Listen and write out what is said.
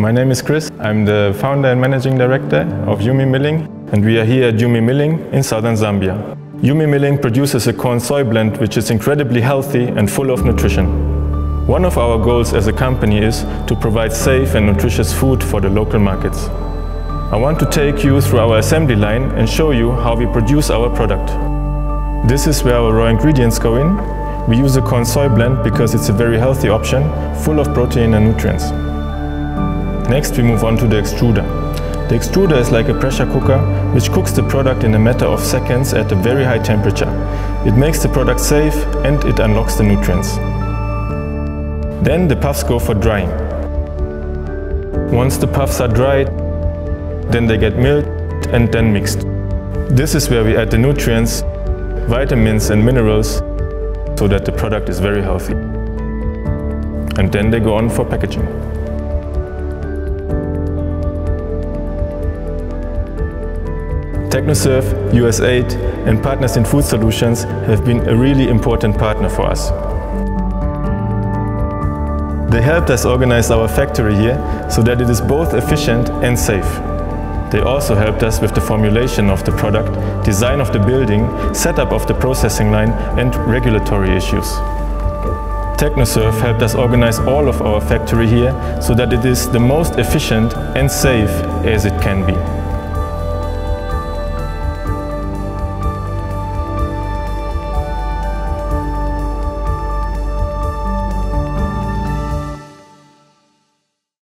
My name is Chris. I'm the founder and managing director of Yumi Milling, and we are here at Yumi Milling in southern Zambia. Yumi Milling produces a corn-soy blend which is incredibly healthy and full of nutrition. One of our goals as a company is to provide safe and nutritious food for the local markets. I want to take you through our assembly line and show you how we produce our product. This is where our raw ingredients go in. We use a corn-soy blend because it's a very healthy option, full of protein and nutrients. Next, we move on to the extruder. The extruder is like a pressure cooker which cooks the product in a matter of seconds at a very high temperature. It makes the product safe and it unlocks the nutrients. Then the puffs go for drying. Once the puffs are dried, then they get milled and then mixed. This is where we add the nutrients, vitamins and minerals so that the product is very healthy. And then they go on for packaging. TechnoServe, USAID and Partners in Food Solutions have been a really important partner for us. They helped us organize our factory here so that it is both efficient and safe. They also helped us with the formulation of the product, design of the building, setup of the processing line and regulatory issues. TechnoServe helped us organize all of our factory here so that it is the most efficient and safe as it can be.